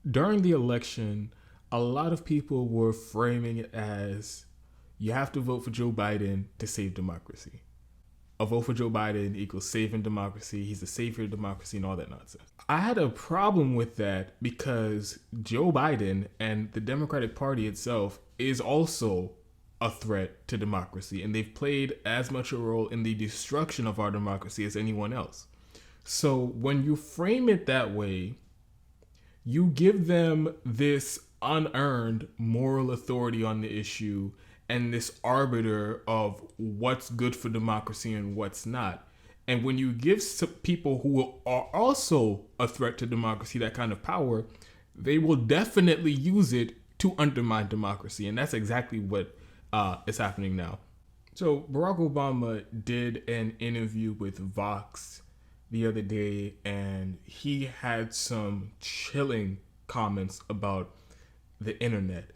During the election, a lot of people were framing it as you have to vote for Joe Biden to save democracy. A vote for Joe Biden equals saving democracy. He's the savior of democracy and all that nonsense. I had a problem with that because Joe Biden and the Democratic Party itself is also a threat to democracy, and they've played as much a role in the destruction of our democracy as anyone else. So when you frame it that way, you give them this unearned moral authority on the issue and this arbiter of what's good for democracy and what's not. And when you give people who are also a threat to democracy that kind of power, they will definitely use it to undermine democracy. And that's exactly what is happening now. So Barack Obama did an interview with Vox the other day, and he had some chilling comments about the internet.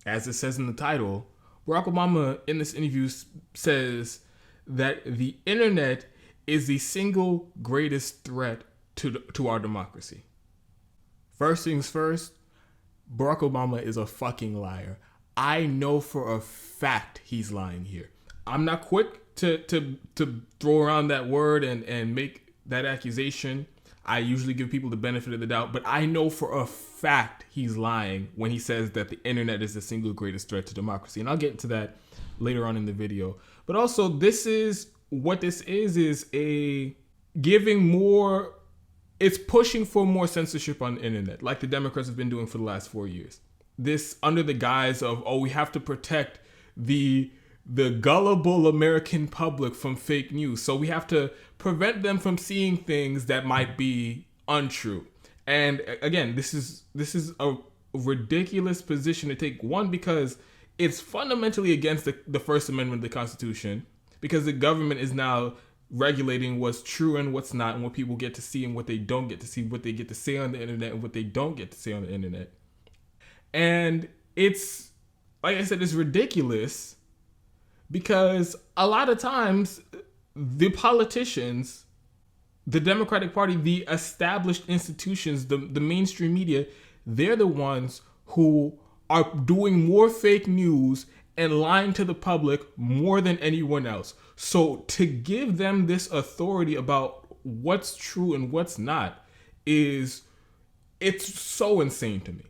As it says in the title, Barack Obama in this interview says that the internet is the single greatest threat to our democracy. First things first, Barack Obama is a fucking liar. I know for a fact he's lying here. I'm not quick to throw around that word and make that accusation. I usually give people the benefit of the doubt, but I know for a fact he's lying when he says that the internet is the single greatest threat to democracy. And I'll get into that later on in the video. But also, this is a giving more, it's pushing for more censorship on the internet, like the Democrats have been doing for the last 4 years. This under the guise of, we have to protect the gullible American public from fake news. So we have to prevent them from seeing things that might be untrue. And again, this is a ridiculous position to take. One, because it's fundamentally against the First Amendment of the Constitution, because the government is now regulating what's true and what's not, and what people get to see and what they don't get to see, what they get to say on the internet and what they don't get to say on the internet. And it's, like I said, it's ridiculous because a lot of times the politicians, the Democratic Party, the established institutions, the mainstream media, they're the ones who are doing more fake news and lying to the public more than anyone else. So to give them this authority about what's true and what's not it's so insane to me.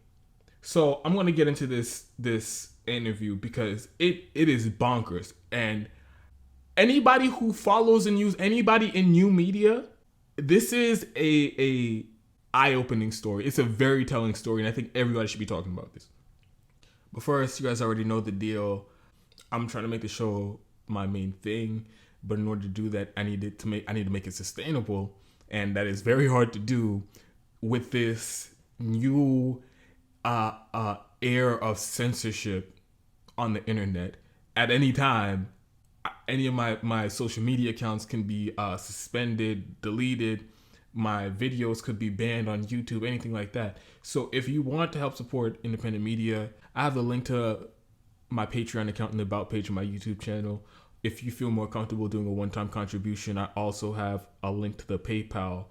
So I'm going to get into this interview because it is bonkers. And anybody who follows and use anybody in new media, this is a eye-opening story. It's a very telling story, and I think everybody should be talking about this. But first, you guys already know the deal. I'm trying to make the show my main thing, but in order to do that, I need to make it sustainable, and that is very hard to do with this new air of censorship on the internet. At any time, any of my social media accounts can be suspended, deleted. My videos could be banned on YouTube, anything like that. So if you want to help support independent media, I have the link to my Patreon account in the About page of my YouTube channel. If you feel more comfortable doing a one-time contribution, I also have a link to the PayPal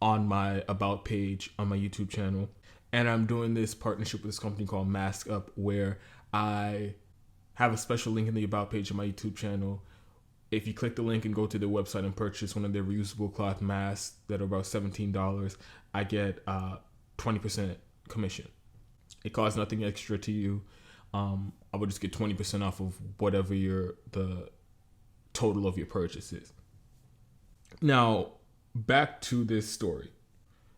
on my About page on my YouTube channel. And I'm doing this partnership with this company called Mask Up, where I have a special link in the About page of my YouTube channel. If you click the link and go to their website and purchase one of their reusable cloth masks that are about $17, I get 20% commission. It costs nothing extra to you. I would just get 20% off of whatever the total of your purchase is. Now, back to this story.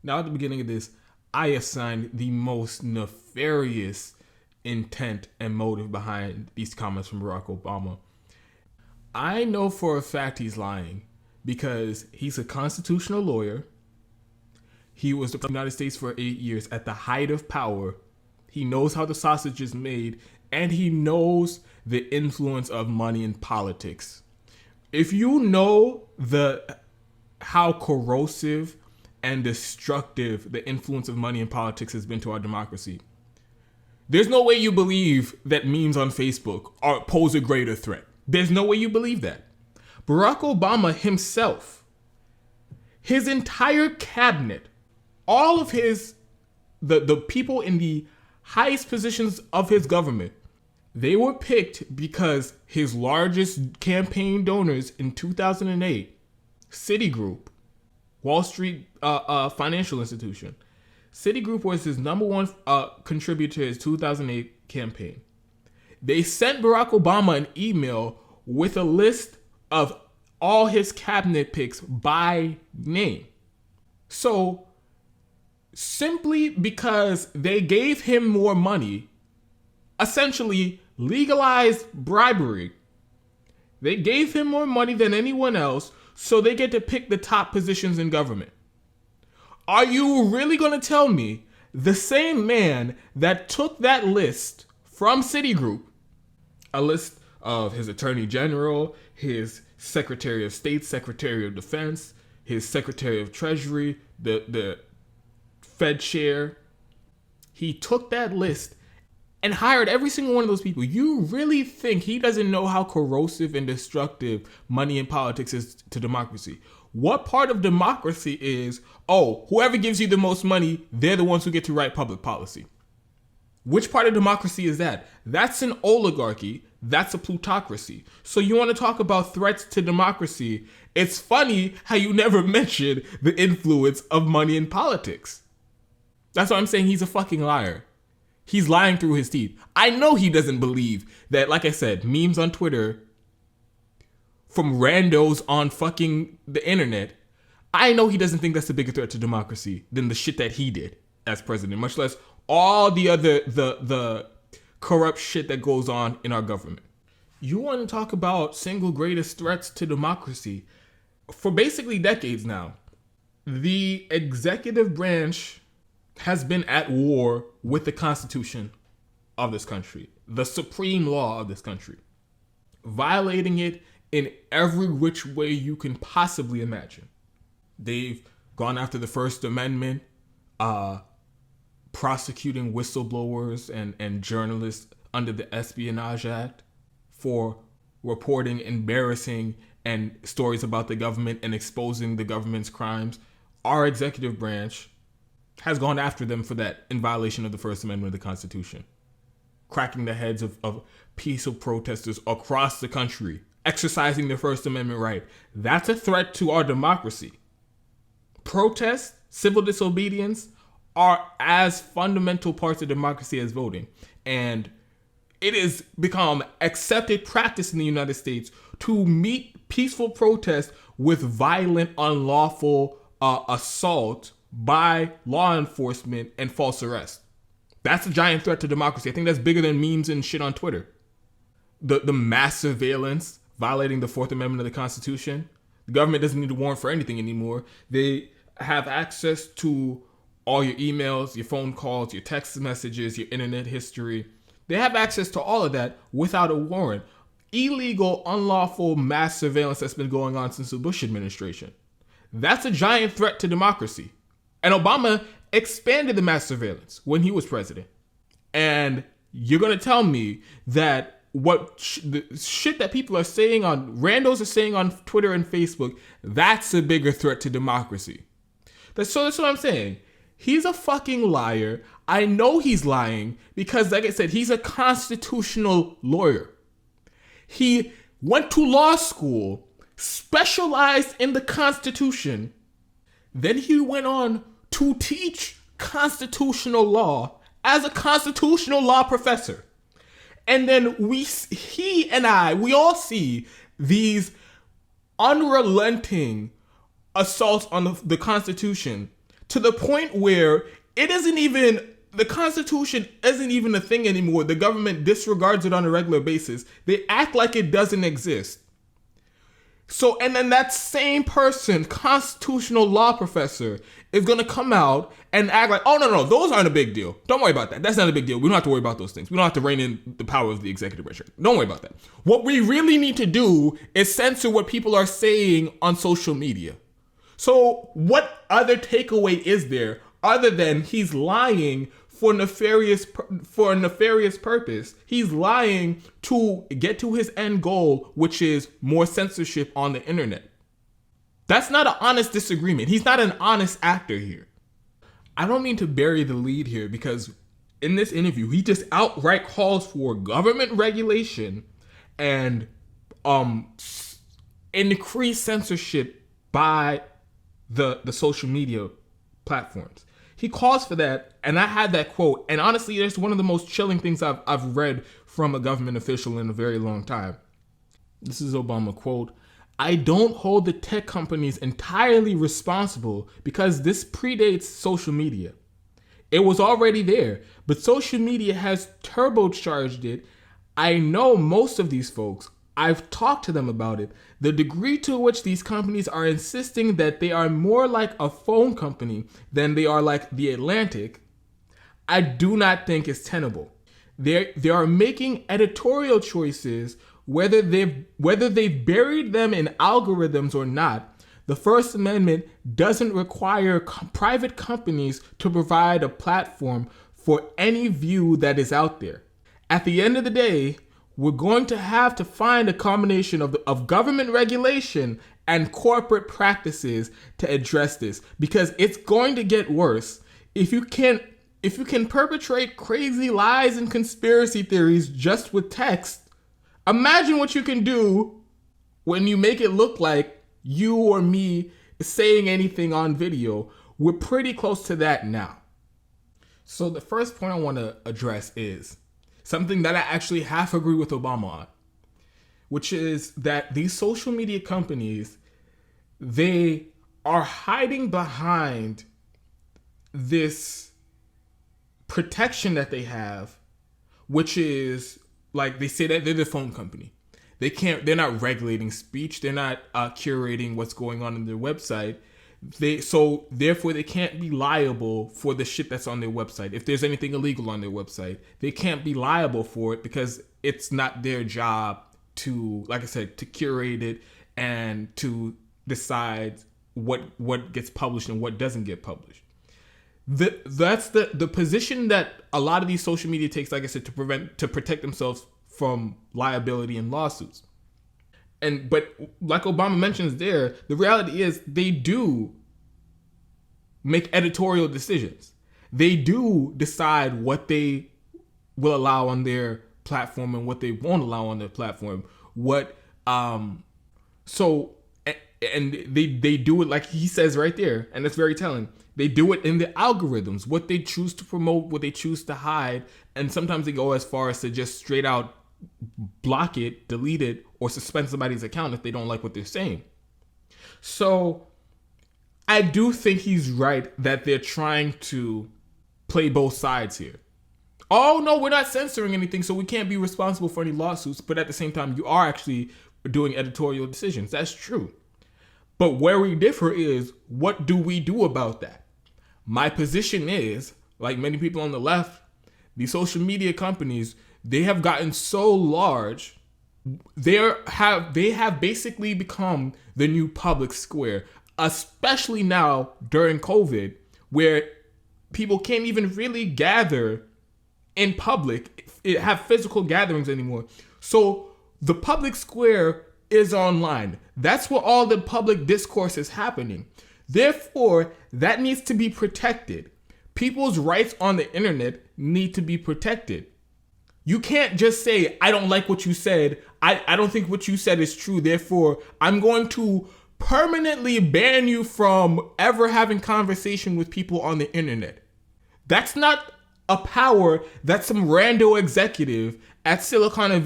Now, at the beginning of this, I assigned the most nefarious intent and motive behind these comments from Barack Obama. I know for a fact he's lying because he's a constitutional lawyer. He was the United States for 8 years at the height of power. He knows how the sausage is made, and he knows the influence of money in politics. If you know how corrosive and destructive the influence of money in politics has been to our democracy, there's no way you believe that memes on Facebook pose a greater threat. There's no way you believe that. Barack Obama himself, his entire cabinet, all of his the people in the highest positions of his government, they were picked because his largest campaign donors in 2008, Citigroup, Wall Street financial institution, Citigroup was his number one contributor to his 2008 campaign. They sent Barack Obama an email with a list of all his cabinet picks by name. So simply because they gave him more money, essentially legalized bribery. They gave him more money than anyone else, so they get to pick the top positions in government. Are you really going to tell me the same man that took that list from Citigroup, a list of his attorney general, his secretary of state, secretary of defense, his secretary of treasury, the Fed chair, he took that list and hired every single one of those people? You really think he doesn't know how corrosive and destructive money in politics is to democracy? What part of democracy is, oh, whoever gives you the most money, they're the ones who get to write public policy? Which part of democracy is that? That's an oligarchy. That's a plutocracy. So you want to talk about threats to democracy? It's funny how you never mentioned the influence of money in politics. That's why I'm saying he's a fucking liar. He's lying through his teeth. I know he doesn't believe that, like I said, memes on Twitter from randos on fucking the internet. I know he doesn't think that's a bigger threat to democracy than the shit that he did as president, much less all the other, the corrupt shit that goes on in our government. You want to talk about single greatest threats to democracy? For basically decades now, the executive branch has been at war with the Constitution of this country, the supreme law of this country, violating it in every which way you can possibly imagine. They've gone after the First Amendment, prosecuting whistleblowers and journalists under the Espionage Act for reporting embarrassing and stories about the government and exposing the government's crimes. Our executive branch has gone after them for that in violation of the First Amendment of the Constitution, cracking the heads of peaceful protesters across the country, exercising their First Amendment right. That's a threat to our democracy. Protest, civil disobedience are as fundamental parts of democracy as voting. And it has become accepted practice in the United States to meet peaceful protest with violent, unlawful assault by law enforcement and false arrest. That's a giant threat to democracy. I think that's bigger than memes and shit on Twitter. The mass surveillance violating the Fourth Amendment of the Constitution. The government doesn't need a warrant for anything anymore. They have access to all your emails, your phone calls, your text messages, your internet history. They have access to all of that without a warrant. Illegal, unlawful mass surveillance that's been going on since the Bush administration. That's a giant threat to democracy. And Obama expanded the mass surveillance when he was president. And you're going to tell me that the shit that people are saying randos are saying on Twitter and Facebook, that's a bigger threat to democracy. That's what I'm saying. He's a fucking liar. I know he's lying because, like I said, he's a constitutional lawyer. He went to law school, specialized in the Constitution. Then he went on to teach constitutional law as a constitutional law professor. And then we all see these unrelenting assaults on the Constitution to the point where the Constitution isn't even a thing anymore. The government disregards it on a regular basis. They act like it doesn't exist. So, and then that same person, constitutional law professor, is going to come out and act like, oh, no, those aren't a big deal. Don't worry about that. That's not a big deal. We don't have to worry about those things. We don't have to rein in the power of the executive branch. Don't worry about that. What we really need to do is censor what people are saying on social media. So what other takeaway is there other than he's lying for a nefarious purpose? He's lying to get to his end goal, which is more censorship on the internet. That's not an honest disagreement. He's not an honest actor here. I don't mean to bury the lead here, because in this interview, he just outright calls for government regulation and increased censorship by the social media platforms. He calls for that, and I had that quote, and honestly, that's one of the most chilling things I've read from a government official in a very long time. This is Obama quote: "I don't hold the tech companies entirely responsible because this predates social media. It was already there, but social media has turbocharged it. I know most of these folks. I've talked to them about it. The degree to which these companies are insisting that they are more like a phone company than they are like The Atlantic, I do not think is tenable. They are making editorial choices, whether they've buried them in algorithms or not. The First Amendment doesn't require private companies to provide a platform for any view that is out there. At the end of the day, we're going to have to find a combination of government regulation and corporate practices to address this, because it's going to get worse. If you can perpetrate crazy lies and conspiracy theories just with text, imagine what you can do when you make it look like you or me saying anything on video. We're pretty close to that now. So the first point I want to address is something that I actually half agree with Obama on, which is that these social media companies, they are hiding behind this protection that they have, which is like they say that they're the phone company. They're not regulating speech. They're not curating what's going on in their website. Therefore they can't be liable for the shit that's on their website. If there's anything illegal on their website, they can't be liable for it because it's not their job to, like I said, to curate it and to decide what gets published and what doesn't get published. That's the position that a lot of these social media takes, like I said, to protect themselves from liability and lawsuits. But like Obama mentions there, the reality is they do make editorial decisions. They do decide what they will allow on their platform and what they won't allow on their platform. And they do it like he says right there, and it's very telling. They do it in the algorithms, what they choose to promote, what they choose to hide, and sometimes they go as far as to just straight out block it, delete it, or suspend somebody's account if they don't like what they're saying. So I do think he's right that they're trying to play both sides here. Oh no, we're not censoring anything, so we can't be responsible for any lawsuits, but at the same time, you are actually doing editorial decisions. That's true. But where we differ is, what do we do about that? My position is, like many people on the left, these social media companies, they have gotten so large, they have basically become the new public square, especially now during COVID, where people can't even really gather in public, have physical gatherings anymore. So the public square is online. That's where all the public discourse is happening. Therefore, that needs to be protected. People's rights on the internet need to be protected. You can't just say, I don't like what you said. I don't think what you said is true. Therefore, I'm going to permanently ban you from ever having conversation with people on the internet. That's not a power that some rando executive at Silicon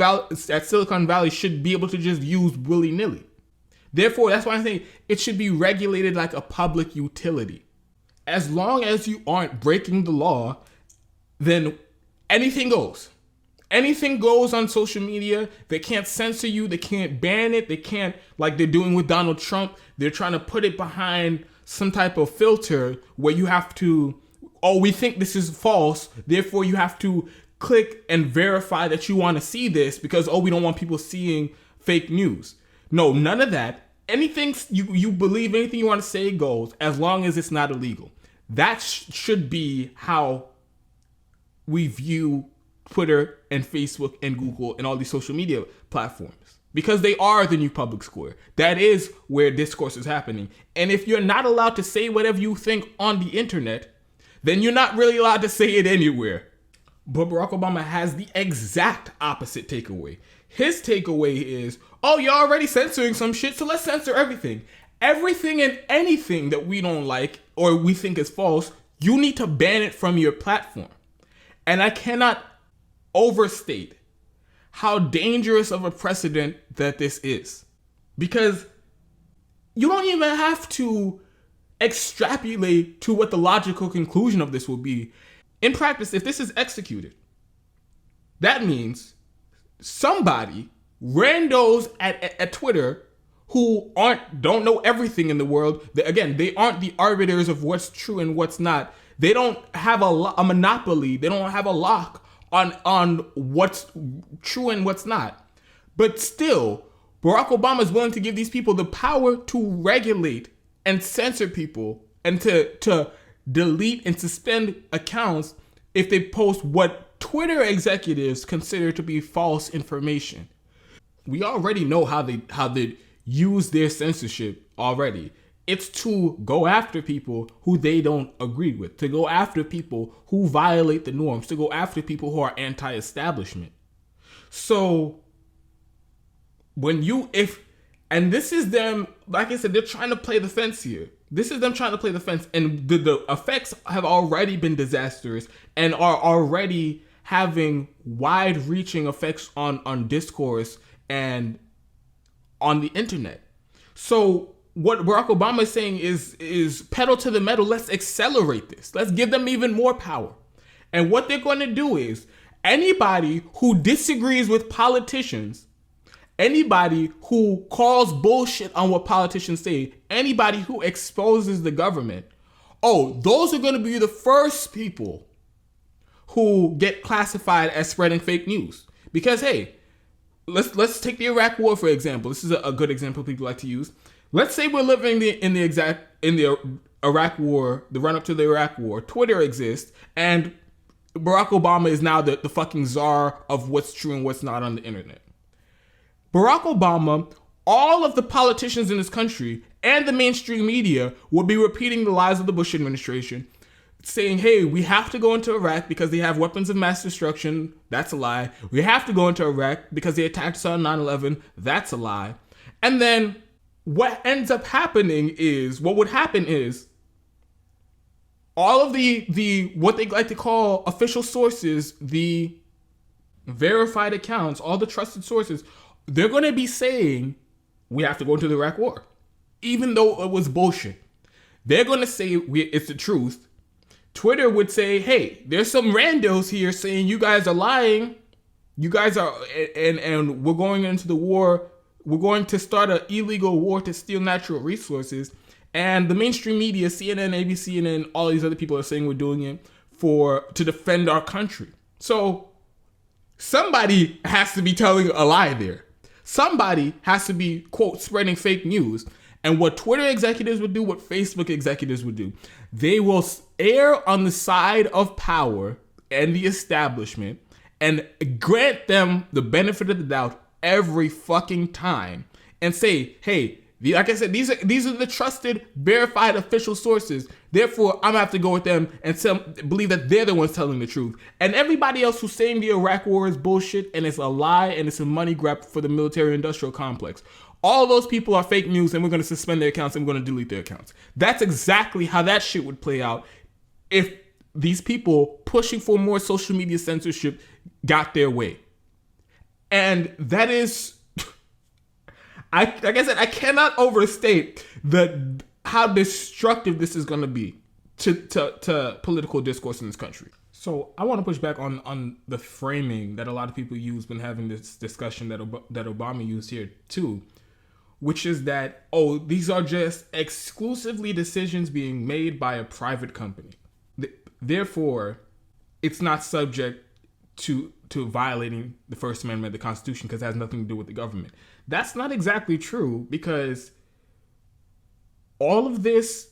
Valley should be able to just use willy-nilly. Therefore, that's why I think it should be regulated like a public utility. As long as you aren't breaking the law, then anything goes. Anything goes on social media. They can't censor you. They can't ban it. They can't, like they're doing with Donald Trump, they're trying to put it behind some type of filter where you have to, oh, we think this is false, therefore you have to click and verify that you want to see this because, oh, we don't want people seeing fake news. No, none of that. Anything you believe, anything you want to say goes, as long as it's not illegal. That should be how we view Twitter and Facebook and Google and all these social media platforms, because they are the new public square. That is where discourse is happening. And if you're not allowed to say whatever you think on the internet, then you're not really allowed to say it anywhere. But Barack Obama has the exact opposite takeaway. His takeaway is, oh, you're already censoring some shit, so let's censor everything. Everything and anything that we don't like or we think is false, you need to ban it from your platform. And I cannot overstate how dangerous of a precedent that this is. Because you don't even have to extrapolate to what the logical conclusion of this will be. In practice, if this is executed, that means somebody, randos at Twitter, who don't know everything in the world. They aren't the arbiters of what's true and what's not. They don't have a monopoly. They don't have a lock on what's true and what's not. But still, Barack Obama is willing to give these people the power to regulate and censor people and to delete and suspend accounts if they post what Twitter executives consider to be false information. We already know how they use their censorship already. It's to go after people who they don't agree with, to go after people who violate the norms, to go after people who are anti-establishment. So and this is them, like I said, they're trying to play the fence here. This is them trying to play the fence, and the effects have already been disastrous and are already having wide-reaching effects on discourse and on the internet. So what Barack Obama is saying is pedal to the metal. Let's accelerate this. Let's give them even more power. And what they're going to do is anybody who disagrees with politicians, anybody who calls bullshit on what politicians say, anybody who exposes the government, those are going to be the first people who get classified as spreading fake news. Because, hey, let's take the Iraq War, for example. This is a good example people like to use. Let's say we're living in the Iraq War, the run-up to the Iraq War. Twitter exists, and Barack Obama is now the fucking czar of what's true and what's not on the internet. Barack Obama, all of the politicians in this country, and the mainstream media will be repeating the lies of the Bush administration, saying, hey, we have to go into Iraq because they have weapons of mass destruction. That's a lie. We have to go into Iraq because they attacked us on 9/11. That's a lie. And then what would happen is all of the what they like to call official sources, the verified accounts, all the trusted sources, they're going to be saying we have to go into the Iraq War, even though it was bullshit. They're going to say it's the truth. Twitter would say, hey, there's some randos here saying you guys are lying. You guys are, and we're going into the war. We're going to start an illegal war to steal natural resources. And the mainstream media, CNN, ABC, and all these other people are saying we're doing it to defend our country. So somebody has to be telling a lie there. Somebody has to be, quote, spreading fake news. And what Twitter executives would do, what Facebook executives would do, they will err on the side of power and the establishment and grant them the benefit of the doubt every fucking time and say, hey, like I said, these are the trusted, verified official sources. Therefore, I'm gonna have to go with them and believe that they're the ones telling the truth. And everybody else who's saying the Iraq War is bullshit and it's a lie and it's a money grab for the military-industrial complex. All those people are fake news, and we're going to suspend their accounts and we're going to delete their accounts. That's exactly how that shit would play out if these people pushing for more social media censorship got their way. And that is, like I said, I cannot overstate how destructive this is going to be to political discourse in this country. So I want to push back on the framing that a lot of people use when having this discussion that Obama used here too, which is that, these are just exclusively decisions being made by a private company. Therefore, it's not subject to violating the First Amendment of the Constitution because it has nothing to do with the government. That's not exactly true, because all of this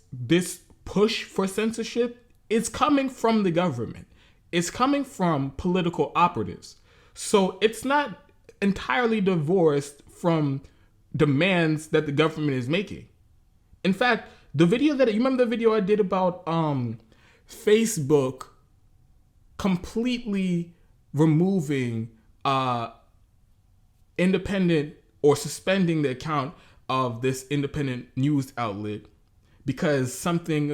push for censorship is coming from the government. It's coming from political operatives. So it's not entirely divorced from demands that the government is making. In fact, you remember the video I did about Facebook completely removing independent or suspending the account of this independent news outlet because something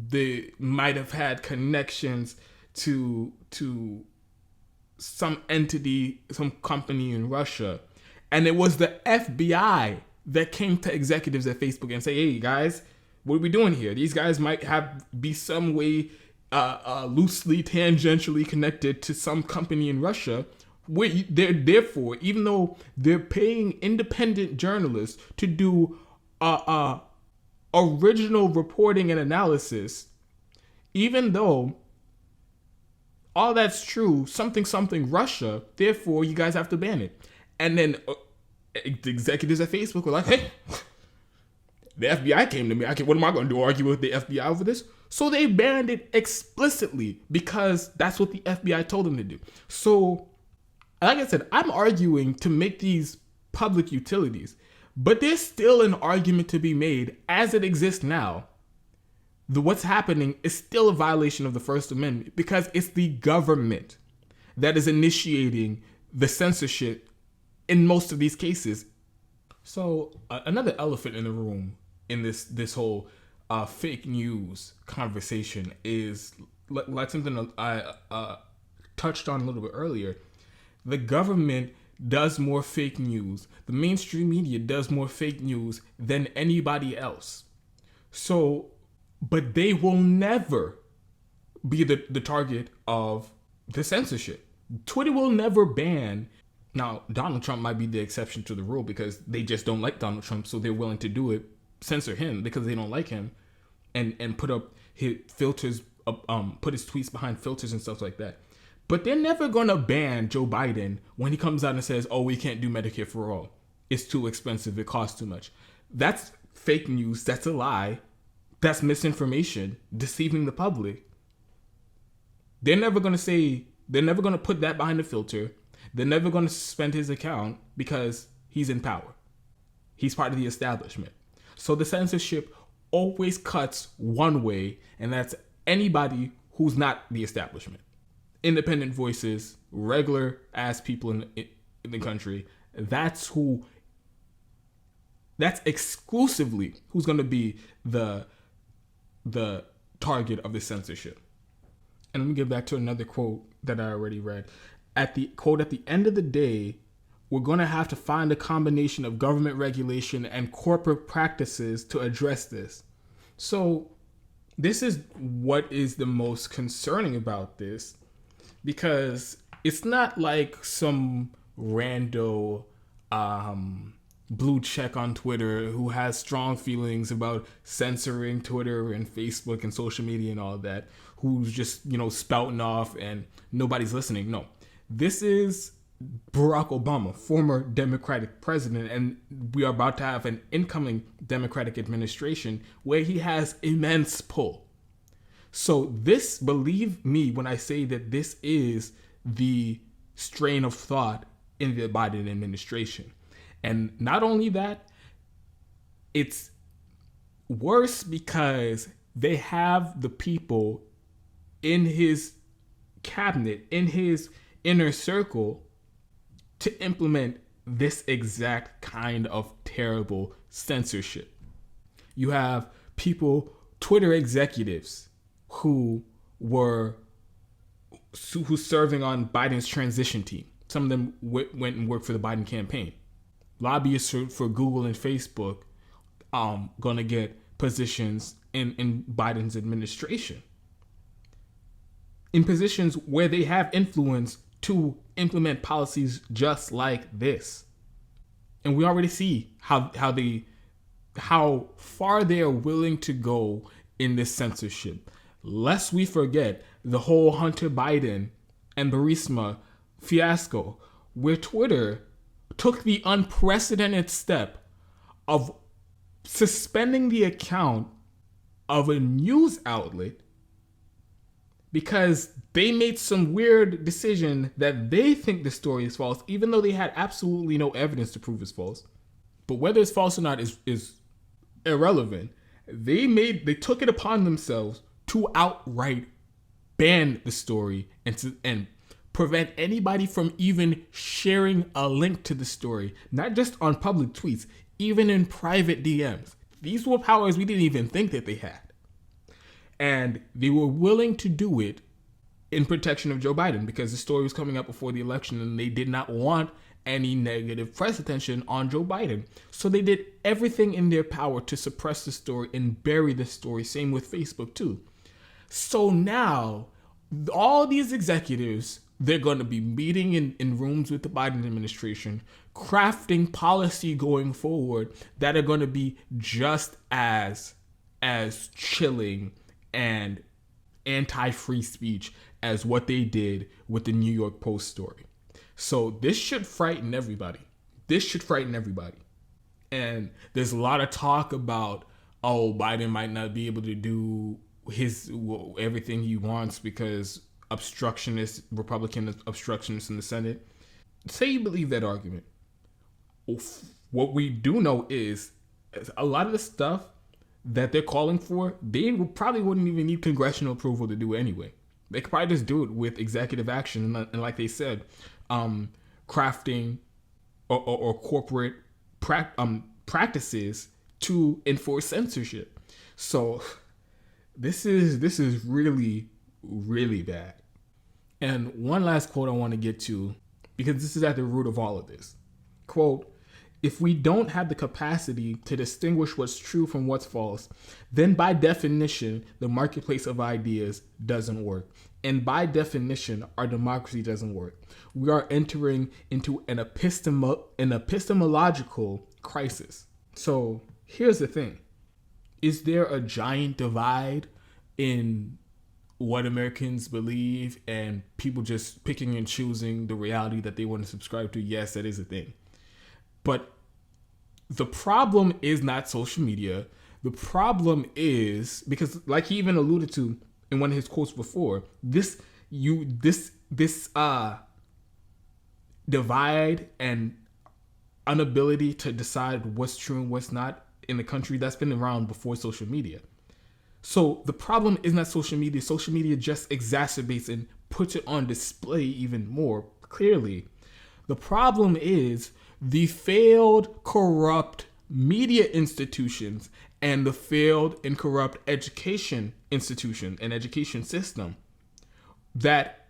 they might have had connections to some entity, some company in Russia. And it was the FBI that came to executives at Facebook and say, hey guys, what are we doing here? These guys might be some way loosely, tangentially connected to some company in Russia. Therefore, even though they're paying independent journalists to do original reporting and analysis, even though all that's true, something Russia, therefore you guys have to ban it. And then the executives at Facebook were like, hey, the FBI came to me. What am I going to do? Argue with the FBI over this? So they banned it explicitly because that's what the FBI told them to do. So, like I said, I'm arguing to make these public utilities, but there's still an argument to be made as it exists now. What's happening is still a violation of the First Amendment because it's the government that is initiating the censorship in most of these cases. So another elephant in the room in this whole fake news conversation is like something I touched on a little bit earlier. The government does more fake news. The mainstream media does more fake news than anybody else. So, but they will never be the target of the censorship. Twitter will never ban. Now, Donald Trump might be the exception to the rule because they just don't like Donald Trump, so they're willing to do it, censor him because they don't like him, and put up his filters, put his tweets behind filters and stuff like that. But they're never gonna ban Joe Biden when he comes out and says, "Oh, we can't do Medicare for all. It's too expensive. It costs too much." That's fake news. That's a lie. That's misinformation, deceiving the public. They're never gonna put that behind a filter. They're never going to suspend his account because he's in power. He's part of the establishment. So the censorship always cuts one way, and that's anybody who's not the establishment. Independent voices, regular ass people in the country, that's exclusively who's going to be the target of the censorship. And let me get back to another quote that I already read. At the end of the day, we're going to have to find a combination of government regulation and corporate practices to address this. So this is what is the most concerning about this, because it's not like some rando blue check on Twitter who has strong feelings about censoring Twitter and Facebook and social media and all that, who's just, spouting off and nobody's listening. No. This is Barack Obama, former Democratic president, and we are about to have an incoming Democratic administration where he has immense pull. So this, believe me when I say that this is the strain of thought in the Biden administration. And not only that, it's worse because they have the people in his cabinet, in his inner circle, to implement this exact kind of terrible censorship. You have Twitter executives who's serving on Biden's transition team. Some of them went and worked for the Biden campaign. Lobbyists for Google and Facebook gonna get positions in Biden's administration, in positions where they have influence to implement policies just like this. And we already see how far they are willing to go in this censorship. Lest we forget the whole Hunter Biden and Burisma fiasco, where Twitter took the unprecedented step of suspending the account of a news outlet because they made some weird decision that they think the story is false, even though they had absolutely no evidence to prove it's false. But whether it's false or not is irrelevant. They took it upon themselves to outright ban the story and prevent anybody from even sharing a link to the story, not just on public tweets, even in private DMs. These were powers we didn't even think that they had. And they were willing to do it in protection of Joe Biden because the story was coming up before the election and they did not want any negative press attention on Joe Biden. So they did everything in their power to suppress the story and bury the story. Same with Facebook too. So now all these executives, they're going to be meeting in rooms with the Biden administration, crafting policy going forward that are going to be just as chilling and anti-free speech as what they did with the New York Post story. So this should frighten everybody. And there's a lot of talk about, oh, Biden might not be able to do everything he wants because Republican obstructionists in the Senate. Say you believe that argument. What we do know is a lot of the stuff that they're calling for, they probably wouldn't even need congressional approval to do anyway. They could probably just do it with executive action and like they said, crafting or corporate practices to enforce censorship. So this is really, really bad. And one last quote I want to get to, because this is at the root of all of this. Quote, "If we don't have the capacity to distinguish what's true from what's false, then by definition, the marketplace of ideas doesn't work. And by definition, our democracy doesn't work. We are entering into an epistemological crisis." So here's the thing. Is there a giant divide in what Americans believe and people just picking and choosing the reality that they want to subscribe to? Yes, that is a thing. But the problem is not social media. The problem is, because like he even alluded to in one of his quotes before, this divide and inability to decide what's true and what's not in the country, that's been around before social media. So the problem is not social media. Social media just exacerbates and puts it on display even more clearly. The problem is the failed, corrupt media institutions and the failed and corrupt education institution and education system that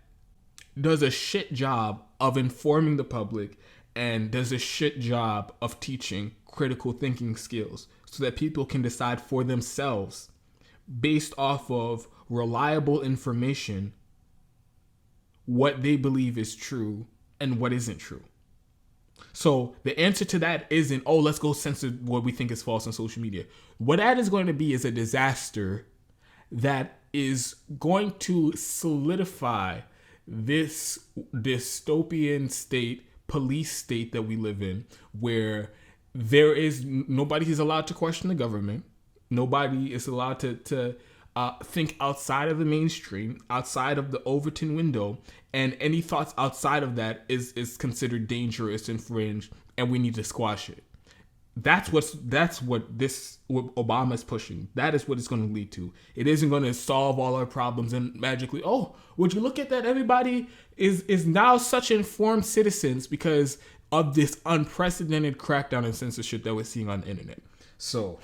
does a shit job of informing the public and does a shit job of teaching critical thinking skills so that people can decide for themselves based off of reliable information what they believe is true and what isn't true. So the answer to that isn't, oh, let's go censor what we think is false on social media. What that is going to be is a disaster that is going to solidify this dystopian state, police state that we live in, where nobody is allowed to question the government. Nobody is allowed to think outside of the mainstream, outside of the Overton window, and any thoughts outside of that is considered dangerous and fringe, and we need to squash it. That's what Obama is pushing. That is what it's going to lead to. It isn't going to solve all our problems and magically, oh, would you look at that? Everybody is now such informed citizens because of this unprecedented crackdown and censorship that we're seeing on the internet. So,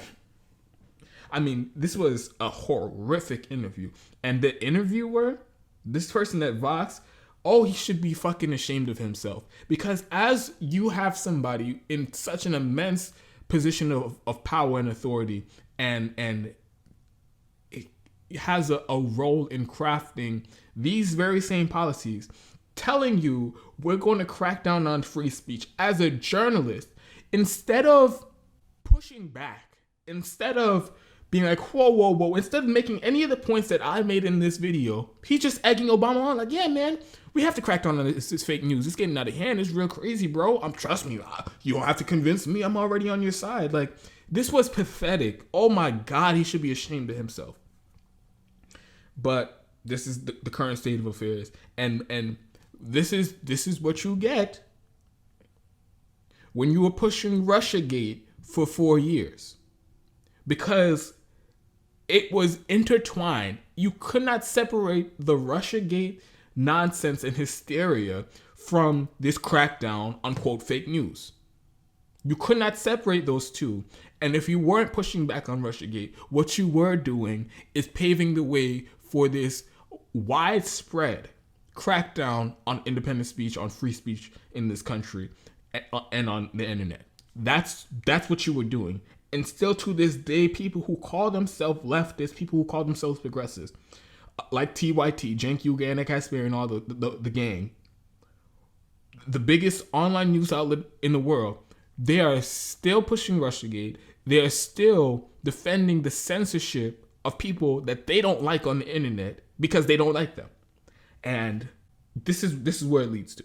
I mean, this was a horrific interview. And the interviewer, this person at Vox, oh, he should be fucking ashamed of himself. Because as you have somebody in such an immense position of power and authority and it has a role in crafting these very same policies, telling you we're going to crack down on free speech as a journalist, instead of pushing back, instead of being like, whoa, instead of making any of the points that I made in this video, he's just egging Obama on like, yeah, man, we have to crack down on this fake news. It's getting out of hand. It's real crazy, bro. Trust me, you don't have to convince me. I'm already on your side. Like, this was pathetic. Oh my God, he should be ashamed of himself. But this is the current state of affairs. And this is what you get when you were pushing Russiagate for 4 years. Because it was intertwined. You could not separate the Russiagate nonsense and hysteria from this crackdown on, quote, fake news. You could not separate those two. And if you weren't pushing back on Russiagate, what you were doing is paving the way for this widespread crackdown on independent speech, on free speech in this country, and on the internet. That's what you were doing. And still to this day, people who call themselves leftists, people who call themselves progressives, like TYT, Cenk Uygur, and Casper, and all the gang, the biggest online news outlet in the world, they are still pushing Russiagate. They are still defending the censorship of people that they don't like on the internet because they don't like them. And this is where it leads to.